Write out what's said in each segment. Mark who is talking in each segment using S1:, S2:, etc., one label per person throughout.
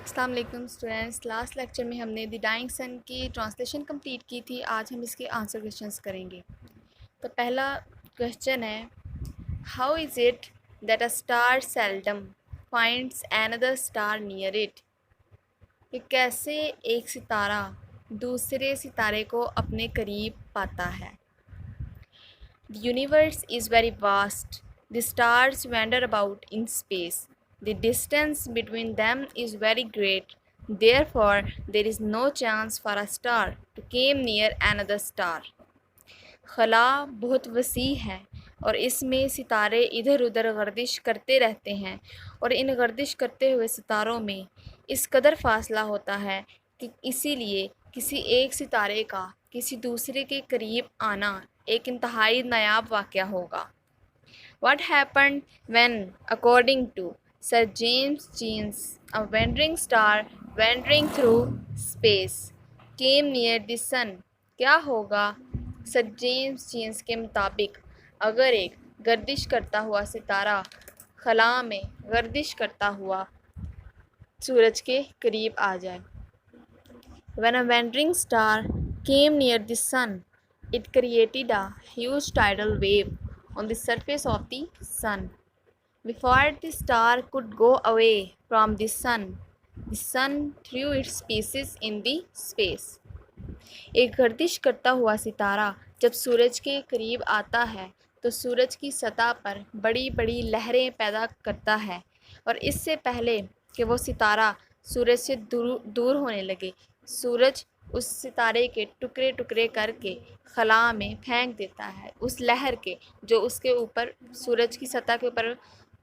S1: السلام علیکم students, last lecture میں ہم نے دی ڈائنگ سن کی ٹرانسلیشن کمپلیٹ کی تھی. آج ہم اس کے آنسر کویشچنس کریں گے. تو پہلا کویشچن ہے، how is it that a star seldom finds another star near it? کہ کیسے ایک ستارہ دوسرے ستارے کو اپنے قریب پاتا ہے. The universe is very vast. The stars wander about in space. The distance between them is very great. Therefore, there is no chance for a star to come near another star. خلا بہت وسیع ہے اور اس میں ستارے ادھر ادھر گردش کرتے رہتے ہیں، اور ان گردش کرتے ہوئے ستاروں میں اس قدر فاصلہ ہوتا ہے کہ اسی لیے کسی ایک ستارے کا کسی دوسرے کے قریب آنا ایک انتہائی نایاب واقعہ ہوگا. What happened when, according to Sir James Jeans, a wandering star wandering through space came near the sun? کیا ہوگا سر جیمس جینس کے مطابق اگر ایک گردش کرتا ہوا ستارہ خلا میں گردش کرتا ہوا سورج کے قریب آ جائے. When a wandering star came near the sun, it created a huge tidal wave on the surface of the sun. Before the star could go away from the sun threw its pieces in the space. ایک گردش کرتا ہوا ستارہ جب سورج کے قریب آتا ہے تو سورج کی سطح پر بڑی بڑی لہریں پیدا کرتا ہے، اور اس سے پہلے کہ وہ ستارہ سورج سے دور ہونے لگے، سورج اس ستارے کے ٹکڑے ٹکڑے کر کے خلا میں پھینک دیتا ہے اس لہر کے جو اس کے اوپر سورج کی سطح کے اوپر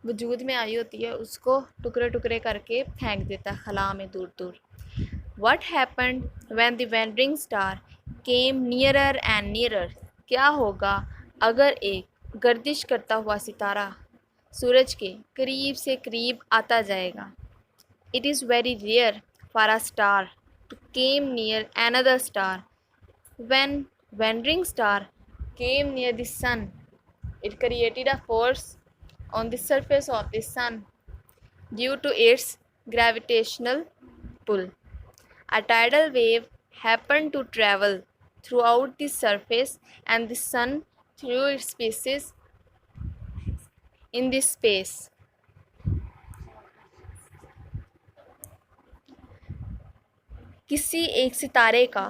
S1: وجود میں آئی ہوتی ہے، اس کو ٹکڑے ٹکڑے کر کے پھینک دیتا ہے خلا میں دور دور. What happened when the wandering star came nearer and nearer? کیا ہوگا اگر ایک گردش کرتا ہوا ستارہ سورج کے قریب سے قریب آتا جائے گا. It is very rare for a star to come near another star. When wandering star came near the sun, it created a force on the surface of the sun due to its gravitational pull. A tidal wave happened to travel throughout the surface, and the sun threw its pieces in the space. کسی ایک ستارے کا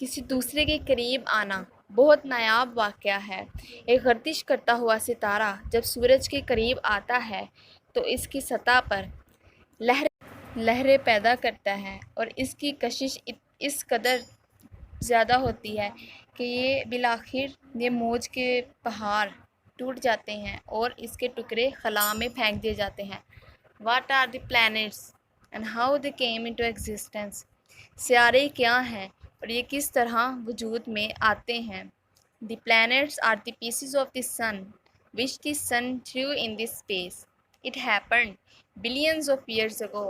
S1: کسی دوسرے کے قریب آنا بہت نایاب واقعہ ہے. ایک گردش کرتا ہوا ستارہ جب سورج کے قریب آتا ہے تو اس کی سطح پر لہریں پیدا کرتا ہے، اور اس کی کشش اس قدر زیادہ ہوتی ہے کہ یہ بالآخر یہ موج کے پہاڑ ٹوٹ جاتے ہیں اور اس کے ٹکڑے خلا میں پھینک دیے جاتے ہیں. What are the planets and how they came into existence? سیارے کیا ہیں اور یہ کس طرح وجود میں آتے ہیں. The planets are the pieces of the sun which the sun threw in the space. It happened billions of years ago.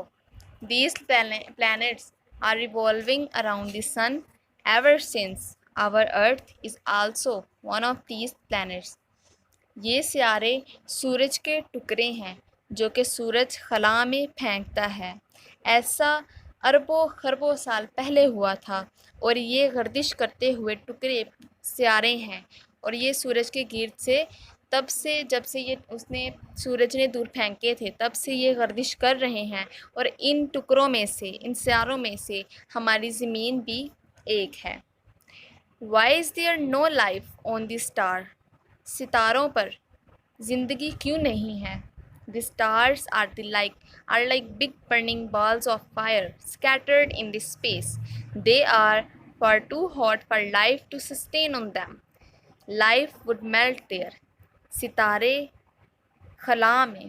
S1: These planets are revolving around the sun ever since. Our Earth is also one of these planets. یہ سیارے سورج کے ٹکڑے ہیں جو کہ سورج خلا میں پھینکتا ہے. ایسا اربوں خربوں سال پہلے ہوا تھا، اور یہ گردش کرتے ہوئے ٹکڑے سیارے ہیں، اور یہ سورج کے گرد سے تب سے جب سے سورج نے دور پھینکے تھے تب سے یہ گردش کر رہے ہیں، اور ان ٹکڑوں میں سے ان سیاروں میں سے ہماری زمین بھی ایک ہے. Why is there no life on the star? ستاروں پر زندگی کیوں نہیں ہے. The stars are like big burning balls of fire scattered in the space. They are far too hot for life to sustain on them. Life would melt there. ستارے خلا میں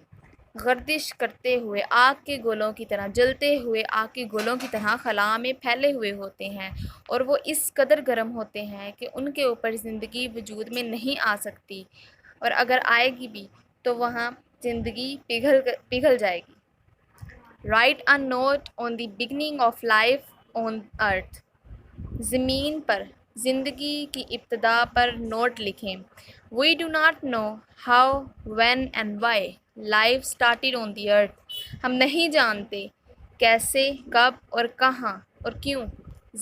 S1: گردش کرتے ہوئے آگ کے گولوں کی طرح جلتے ہوئے آگ کے گولوں کی طرح خلا میں پھیلے ہوئے ہوتے ہیں، اور وہ اس قدر گرم ہوتے ہیں کہ ان کے اوپر زندگی وجود میں نہیں آ سکتی، اور اگر آئے گی بھی تو وہاں زندگی پگھل جائے گی. Write a note on the beginning of life on earth. زمین پر زندگی کی ابتدا پر نوٹ لکھیں. We do not know how, when and why life started on the earth. ہم نہیں جانتے کیسے، کب اور کہاں اور کیوں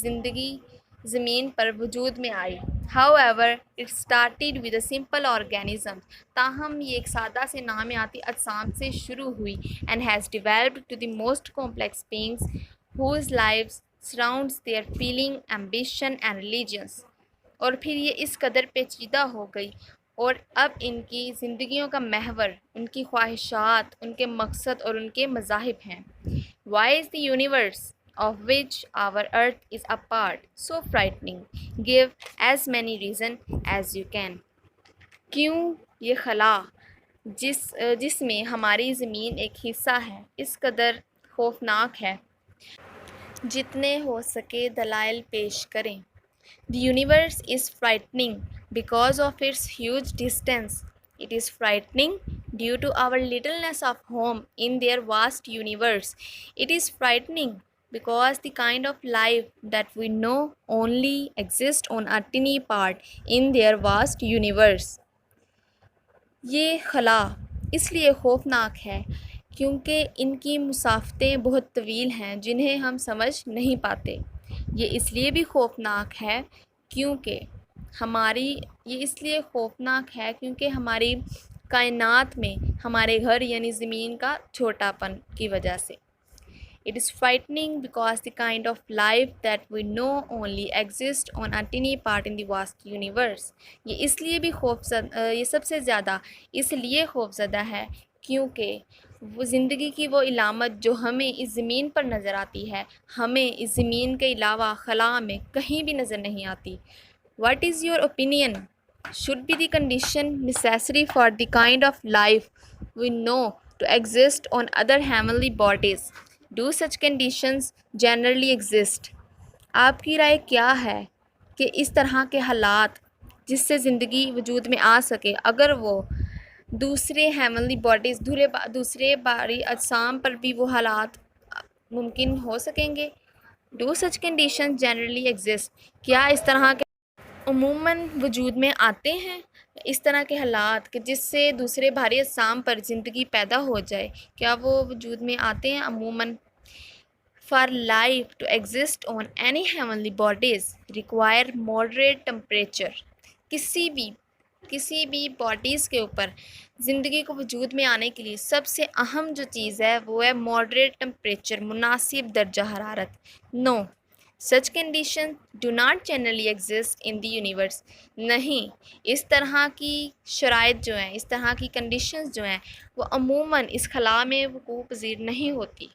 S1: زندگی زمین پر وجود میں آئی. However, it started with a simple organism. تاہم یہ ایک سادہ سے نامیاتی اجسام سے شروع ہوئی and has developed to the most complex beings whose lives surrounds their feeling, ambition and religions. اور پھر یہ اس قدر پیچیدہ ہو گئی اور اب ان کی زندگیوں کا محور ان کی خواہشات، ان کے مقصد اور ان کے مذاہب ہیں. Why is the universe of which our earth is a part so frightening? Give as many reasons as you can. کیوں یہ خلا جس میں ہماری زمین ایک حصہ ہے اس قدر خوفناک ہے؟ جتنے ہو سکے دلائل پیش کریں. The universe is frightening because of its huge distance. It is frightening due to our littleness of home in their vast universe. It is frightening because the kind of life that we know only exists on a tiny part in their vast universe. یہ خلا اس لیے خوفناک ہے کیونکہ ان کی مسافتیں بہت طویل ہیں جنہیں ہم سمجھ نہیں پاتے. یہ اس لیے بھی خوفناک ہے کیونکہ ہماری کائنات میں ہمارے گھر یعنی زمین کا چھوٹا پن کی وجہ سے. It is frightening because the kind of life that we know only exists on a tiny part in the vast universe. یہ سب سے زیادہ اس لیے خوفزدہ ہے کیونکہ وہ زندگی کی وہ علامت جو ہمیں اس زمین پر نظر آتی ہے ہمیں اس زمین کے علاوہ خلا میں کہیں بھی نظر نہیں آتی. What is your opinion? Should be the condition necessary for the kind of life we know to exist on other heavenly bodies? Do such conditions generally exist? آپ کی رائے کیا ہے کہ اس طرح کے حالات جس سے زندگی وجود میں آ سکے اگر وہ دوسرے ہیونلی باڈیز دوسرے باری اجسام پر بھی وہ حالات ممکن ہو سکیں گے؟ Do such conditions generally exist? کیا اس طرح کے عموماً وجود میں آتے ہیں اس طرح کے حالات کہ جس سے دوسرے بھاری اجسام پر زندگی پیدا ہو جائے؟ کیا وہ وجود میں آتے ہیں عموماً؟ For life to exist on any heavenly bodies require moderate temperature. کسی بھی باڈیز کے اوپر زندگی کو وجود میں آنے کے لیے سب سے اہم جو چیز ہے وہ ہے moderate temperature، مناسب درجہ حرارت. No, such conditions do not generally exist in the universe. نہیں، اس طرح کی شرائط جو ہیں، اس طرح کی کنڈیشنز جو ہیں وہ عموماً اس خلا میں وقوع پذیر نہیں ہوتی.